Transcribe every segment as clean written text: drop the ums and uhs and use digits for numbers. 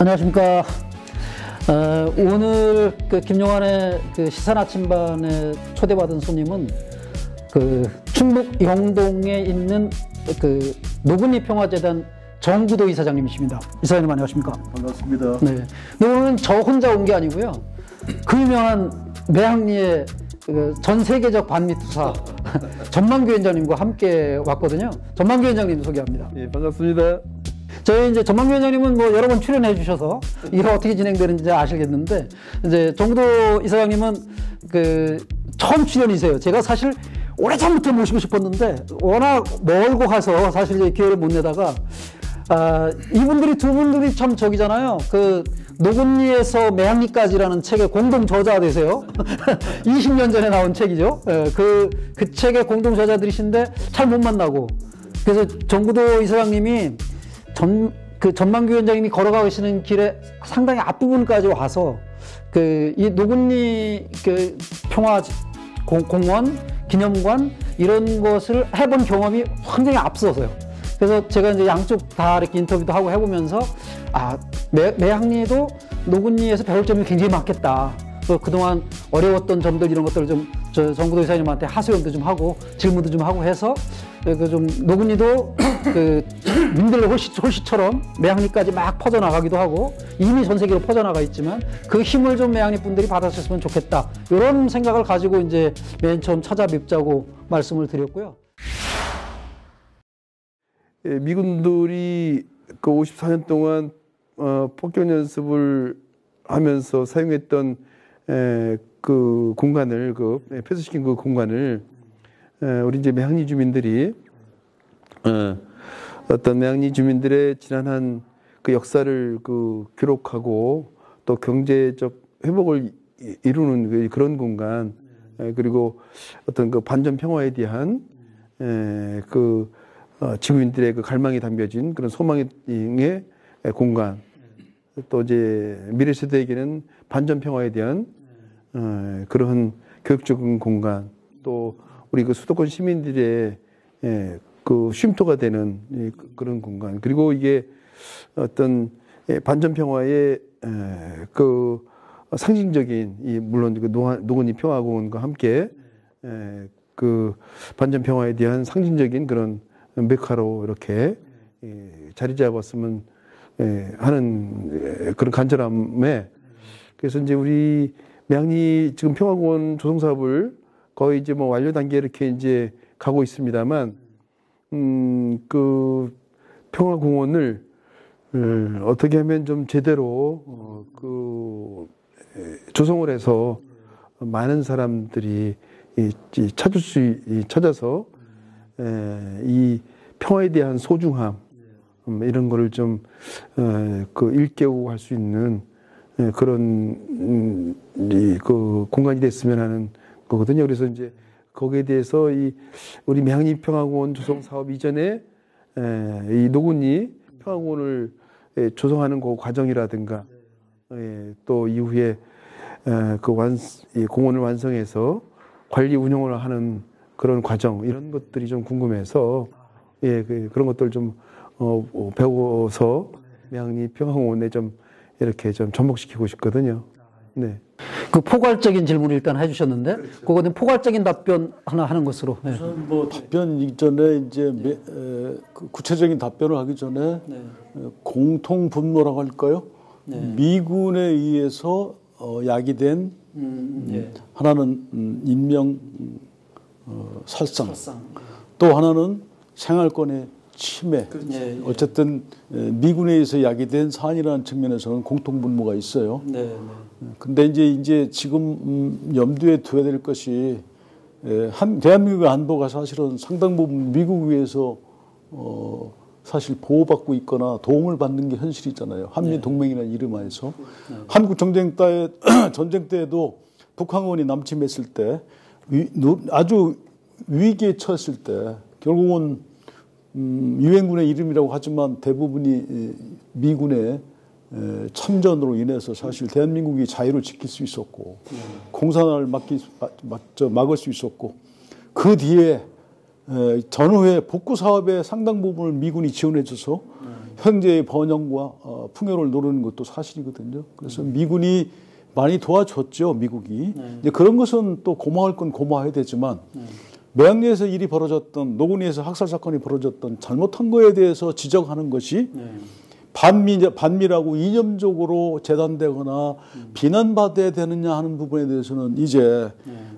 안녕하십니까. 오늘 김용환의 시사 나침반에 초대받은 손님은 충북 영동에 있는 노근리 평화재단 정구도 이사장님이십니다. 이사장님 안녕하십니까. 반갑습니다. 네. 오늘은 저 혼자 온 게 아니고요. 그 유명한 매학리의 전 세계적 반미투사 전만규 위원장님과 함께 왔거든요. 전만규 위원장님 소개합니다. 예, 반갑습니다. 저희 이제 전만규 위원장님은 여러 번 출연해 주셔서 이게 어떻게 진행되는지 아시겠는데, 이제 정구도 이사장님은 처음 출연이세요. 제가 사실 오래전부터 모시고 싶었는데 워낙 멀고 가서 사실 이제 기회를 못 내다가, 이분들이 두 분들이 참 저기잖아요. 노근리에서 매학리까지라는 책의 공동 저자 되세요. 20년 전에 나온 책이죠. 그 책의 공동 저자들이신데 잘 못 만나고, 그래서 정구도 이사장님이 전만규 위원장님이 걸어가시는 길에 상당히 앞부분까지 와서 이 노근리 평화 공원, 기념관 이런 것을 해본 경험이 굉장히 앞서서요. 그래서 제가 이제 양쪽 다 이렇게 인터뷰도 하고 해보면서 매학리에도 노근리에서 배울 점이 굉장히 많겠다. 그동안 어려웠던 점들 이런 것들을 좀 정구도 이사님한테 하소연도 좀 하고 질문도 좀 하고 해서 노근리도 민들레 홀씨처럼 매학리까지 막 퍼져나가기도 하고 이미 전 세계로 퍼져나가 있지만 그 힘을 좀 매학리 분들이 받았으면 좋겠다. 이런 생각을 가지고 이제 맨 처음 찾아뵙자고 말씀을 드렸고요. 예, 미군들이 54년 동안 폭격 연습을 하면서 사용했던 그 공간을 폐쇄시킨 그 공간을 우리 이제 매학리 주민들이 어떤 매학리 주민들의 지난한 그 역사를 기록하고 또 경제적 회복을 이루는 그런 공간, 그리고 어떤 반전 평화에 대한 지구인들의 갈망이 담겨진 그런 소망의 공간, 또 이제 미래 세대에게는 반전 평화에 대한 그런 교육적인 공간, 또 우리 수도권 시민들의 쉼터가 되는 그런 공간, 그리고 이게 어떤 반전 평화의 상징적인 물론 노근리 평화공원과 함께 반전 평화에 대한 상징적인 그런 메카로 이렇게 자리 잡았으면 하는 그런 간절함에, 그래서 이제 우리 매학리 지금 평화공원 조성 사업을 거의 이제 완료 단계에 이렇게 이제 가고 있습니다만, 평화공원을 어떻게 하면 좀 제대로 조성을 해서 많은 사람들이 찾아서 이 평화에 대한 소중함 이런 거를 좀 일깨우고 할 수 있는 그런 공간이 됐으면 하는 거거든요. 그래서 이제 거기에 대해서 우리 매학리 평화공원 조성 사업 이전에 이 노근리 평화공원을 조성하는 그 과정이라든가, 또 이후에 이 공원을 완성해서 관리 운영을 하는 그런 과정, 이런 것들이 좀 궁금해서 그런 것들 좀 배워서 매학리 평화공원에 좀 이렇게 좀 접목시키고 싶거든요. 네. 포괄적인 질문을 일단 해주셨는데, 그렇죠. 그거는 포괄적인 답변 하나 하는 것으로. 네. 우선 답변 이전에 이제 구체적인 답변을 하기 전에 공통 분모라고 할까요? 미군에 의해서 야기된 하나는 인명 살상, 또 하나는 생활권의 침해. 어쨌든 미군에 의해서 야기된 사안이라는 측면에서는 공통 분모가 있어요. 근데 이제 지금 염두에 둬야 될 것이, 대한민국의 안보가 사실은 상당 부분 미국에 의해서 사실 보호받고 있거나 도움을 받는 게 현실이잖아요. 한미 동맹이라는 이름 하에서. 한국 전쟁 때에도 북한군이 남침했을 때 아주 위기에 처했을 때 결국은 유엔군의 이름이라고 하지만 대부분이 미군의 참전으로 인해서 사실 대한민국이 자유를 지킬 수 있었고 공산화를 막을 수 있었고, 그 뒤에 전후에 복구 사업의 상당 부분을 미군이 지원해줘서 현재의 번영과 풍요를 노리는 것도 사실이거든요. 그래서 미군이 많이 도와줬죠, 미국이. 이제 그런 것은 또 고마울 건 고마워야 되지만 매양리에서 일이 벌어졌던, 노구니에서 학살 사건이 벌어졌던 잘못한 거에 대해서 지적하는 것이 반미라고 이념적으로 재단되거나 비난받아야 되느냐 하는 부분에 대해서는 이제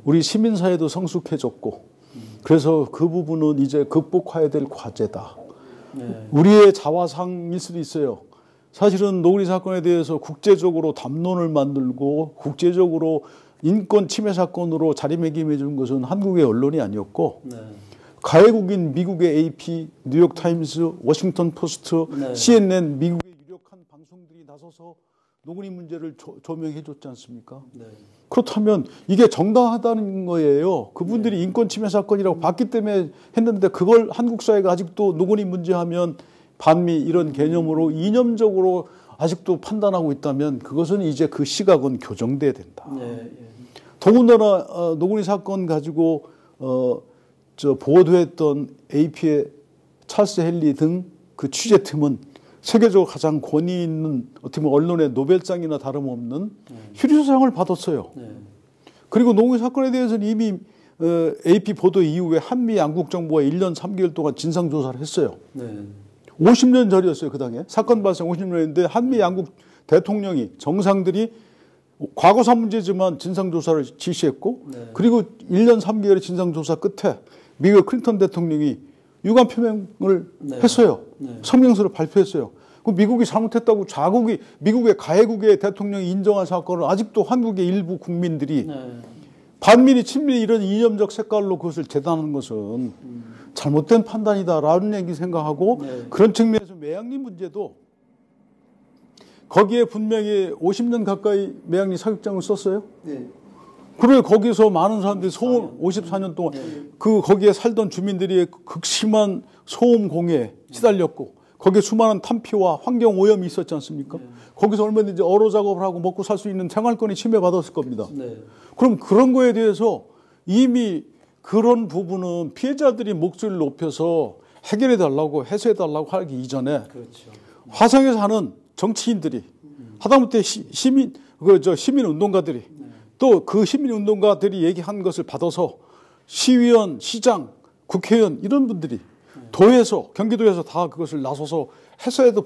우리 시민사회도 성숙해졌고 그래서 그 부분은 이제 극복해야 될 과제다. 우리의 자화상일 수도 있어요. 사실은 노구니 사건에 대해서 국제적으로 담론을 만들고 국제적으로 인권 침해 사건으로 자리매김해 준 것은 한국의 언론이 아니었고 가해국인 미국의 AP, 뉴욕타임스, 워싱턴 포스트, CNN, 미국의 유력한 방송들이 나서서 노구니 문제를 조명해 줬지 않습니까? 그렇다면 이게 정당하다는 거예요. 그분들이 인권 침해 사건이라고 봤기 때문에 했는데 그걸 한국 사회가 아직도 노구니 문제하면 반미 이런 개념으로 이념적으로 아직도 판단하고 있다면 그것은 이제 그 시각은 교정돼야 된다. 더군다나 노구니 사건 가지고 보도했던 AP의 찰스 헨리 등 그 취재팀은 세계적으로 가장 권위 있는 어떻게 보면 언론의 노벨상이나 다름없는 휴리조상을 받았어요. 그리고 노구니 사건에 대해서는 이미 AP 보도 이후에 한미 양국 정부가 1년 3개월 동안 진상조사를 했어요. 50년 전이었어요, 그 당에. 사건 발생 50년인데 한미 양국 대통령이 정상들이 과거사 문제지만 진상조사를 지시했고 그리고 1년 3개월의 진상조사 끝에 미국 클린턴 대통령이 유감 표명을 했어요. 성명서를 발표했어요. 그 미국이 잘못했다고 자국이 미국의 가해국의 대통령이 인정한 사건을 아직도 한국의 일부 국민들이 반미리 친밀 이런 이념적 색깔로 그것을 재단하는 것은 잘못된 판단이다라는 얘기 생각하고 그런 측면에서 매양리 문제도 거기에 분명히 50년 가까이 매양리 사격장을 썼어요. 그래 거기서 많은 사람들이 소음 54년 동안 거기에 살던 주민들이 극심한 소음 공해에 시달렸고 거기에 수많은 탄피와 환경 오염이 있었지 않습니까? 거기서 얼마든지 어로 작업을 하고 먹고 살 수 있는 생활권이 침해받았을 겁니다. 그럼 그런 거에 대해서 이미 그런 부분은 피해자들이 목소리를 높여서 해결해 달라고 해소해 달라고 하기 이전에 화성에 사는 정치인들이 하다못해 시민운동가들이 또 그 시민운동가들이 얘기한 것을 받아서 시의원, 시장, 국회의원 이런 분들이 도에서 경기도에서 다 그것을 나서서 해소에도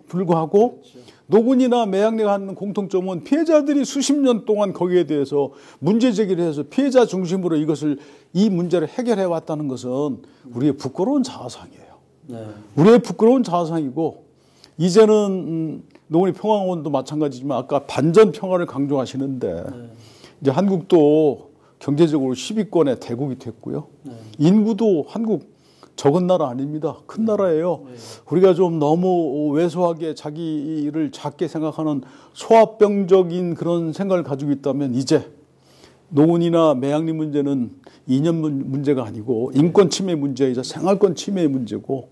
불구하고 노구니나 매양리가 하는 공통점은 피해자들이 수십 년 동안 거기에 대해서 문제 제기를 해서 피해자 중심으로 이 문제를 해결해 왔다는 것은 우리의 부끄러운 자아상이에요. 우리의 부끄러운 자아상이고 이제는 노구니 평화원도 마찬가지지만 아까 반전 평화를 강조하시는데 이제 한국도 경제적으로 10위권의 대국이 됐고요. 인구도 한국 적은 나라 아닙니다. 큰 나라예요. 우리가 좀 너무 왜소하게 자기를 작게 생각하는 소아병적인 그런 생각을 가지고 있다면 이제 노구니나 매양리 문제는 이념 문제가 아니고 인권 침해 문제이자 생활권 침해의 문제고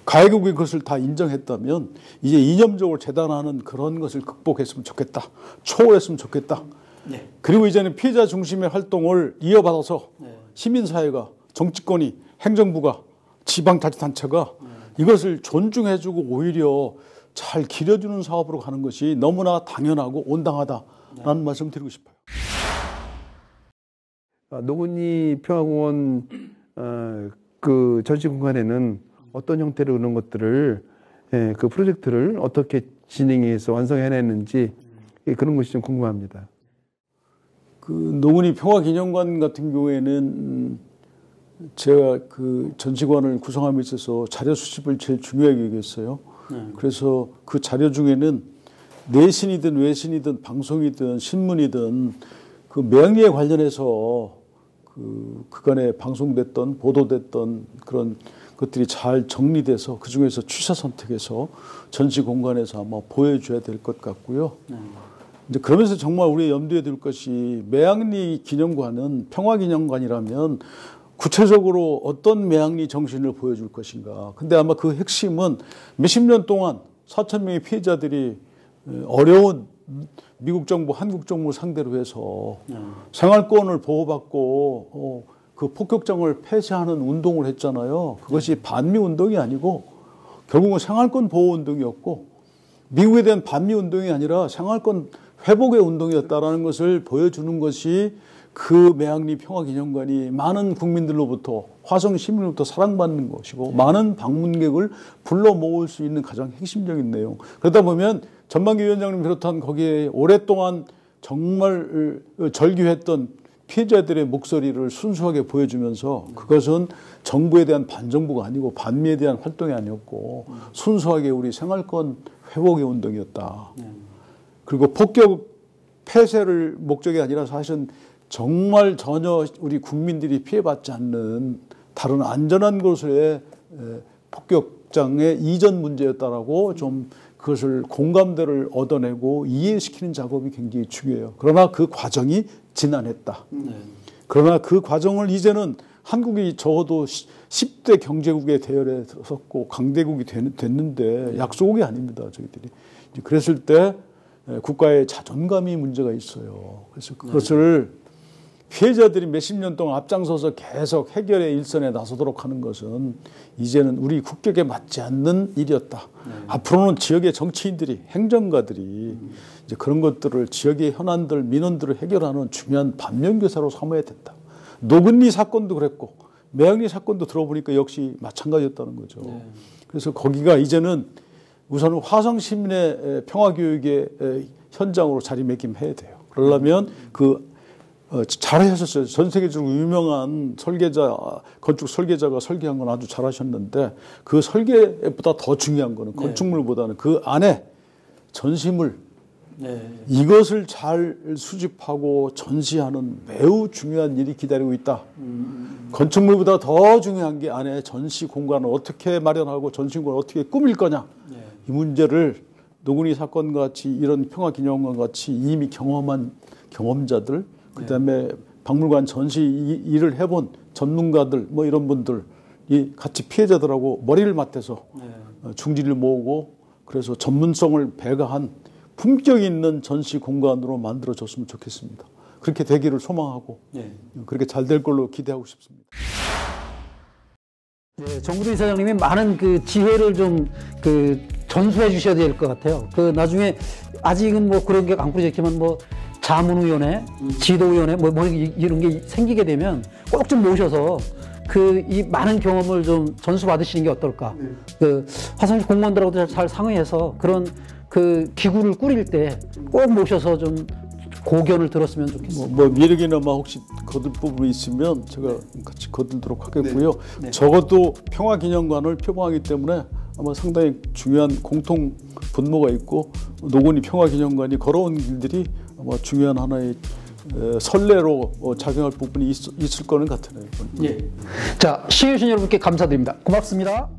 가해국이 그것을 다 인정했다면 이제 이념적으로 재단하는 그런 것을 극복했으면 좋겠다. 초월했으면 좋겠다. 그리고 이제는 피해자 중심의 활동을 이어받아서 시민사회가 정치권이 행정부가 지방자치단체가 이것을 존중해주고 오히려 잘 기려주는 사업으로 가는 것이 너무나 당연하고 온당하다라는 말씀 드리고 싶어요. 노구니 평화공원 그 전시 공간에는 어떤 형태로 그런 것들을 그 프로젝트를 어떻게 진행해서 완성해냈는지 그런 것이 좀 궁금합니다. 그 노구니 평화기념관 같은 경우에는 제가 그 전시관을 구성함에 있어서 자료 수집을 제일 중요하게 여겼어요. 그래서 그 자료 중에는 내신이든 외신이든 방송이든 신문이든 그 매양리에 관련해서 그간에 방송됐던 보도됐던 그런 것들이 잘 정리돼서 그 중에서 취사 선택해서 전시 공간에서 아마 보여줘야 될 것 같고요. 이제 그러면서 정말 우리 염두에 둘 것이 매양리 기념관은 평화기념관이라면 구체적으로 어떤 매양리 정신을 보여줄 것인가. 근데 아마 그 핵심은 몇십 년 동안 4,000명의 피해자들이 어려운 미국 정부, 한국 정부를 상대로 해서 생활권을 보호받고 그 폭격정을 폐쇄하는 운동을 했잖아요. 그것이 반미 운동이 아니고 결국은 생활권 보호 운동이었고 미국에 대한 반미 운동이 아니라 생활권 회복의 운동이었다라는 것을 보여주는 것이 그 매학리 평화기념관이 많은 국민들로부터 화성 시민으로부터 사랑받는 것이고 많은 방문객을 불러 모을 수 있는 가장 핵심적인 내용. 그러다 보면 전만기 위원장님 비롯한 거기에 오랫동안 정말 절규했던 피해자들의 목소리를 순수하게 보여주면서 그것은 정부에 대한 반정부가 아니고 반미에 대한 활동이 아니었고 순수하게 우리 생활권 회복의 운동이었다. 그리고 폭격 폐쇄를 목적이 아니라 사실은 정말 전혀 우리 국민들이 피해받지 않는 다른 안전한 곳의 폭격장의 이전 문제였다라고 좀 그것을 공감대를 얻어내고 이해시키는 작업이 굉장히 중요해요. 그러나 그 과정이 지난했다. 그러나 그 과정을 이제는 한국이 적어도 10대 경제국의 대열에 들어섰고 강대국이 됐는데 약소국이 아닙니다. 저희들이. 그랬을 때 국가의 자존감이 문제가 있어요. 그래서 그것을 피해자들이 몇십 년 동안 앞장서서 계속 해결의 일선에 나서도록 하는 것은 이제는 우리 국격에 맞지 않는 일이었다. 앞으로는 지역의 정치인들이, 행정가들이 이제 그런 것들을 지역의 현안들, 민원들을 해결하는 중요한 반면교사로 삼아야 된다. 노근리 사건도 그랬고 매학리 사건도 들어보니까 역시 마찬가지였다는 거죠. 그래서 거기가 이제는 우선은 화성 시민의 평화교육의 현장으로 자리매김해야 돼요. 그러려면 잘하셨어요. 전 세계적으로 유명한 설계자, 건축 설계자가 설계한 건 아주 잘하셨는데 그 설계보다 더 중요한 거는 건축물보다는 그 안에 전시물 이것을 잘 수집하고 전시하는 매우 중요한 일이 기다리고 있다. 건축물보다 더 중요한 게 안에 전시 공간을 어떻게 마련하고 전시 공간을 어떻게 꾸밀 거냐. 이 문제를 노근이 사건 같이 이런 평화기념관 같이 이미 경험한 경험자들 그다음에 박물관 전시 일을 해본 전문가들 뭐 이런 분들이 같이 피해자들하고 머리를 맞대서 중지를 모으고 그래서 전문성을 배가한 품격 있는 전시 공간으로 만들어졌으면 좋겠습니다. 그렇게 되기를 소망하고 그렇게 잘 될 걸로 기대하고 싶습니다. 네, 정구도 이사장님이 많은 그 지혜를 좀 전수해 주셔야 될 것 같아요. 나중에 아직은 뭐 그런 게 안 꾸려졌지만 뭐 자문위원회, 지도위원회 뭐 이런 게 생기게 되면 꼭 좀 모셔서 이 많은 경험을 좀 전수 받으시는 게 어떨까? 화성시 공무원들하고도 잘 상의해서 그런 기구를 꾸릴 때 꼭 모셔서 좀 고견을 들었으면 좋겠습니다. 뭐 미륵이나마 혹시 거둘 부분이 있으면 제가 같이 거들도록 하겠고요. 적어도 평화기념관을 표방하기 때문에 아마 상당히 중요한 공통 분모가 있고 노건이 평화기념관이 걸어온 길들이 아마 중요한 하나의 선례로 작용할 부분이 있을 거는 같아요. 자, 시청해주신 여러분께 감사드립니다. 고맙습니다.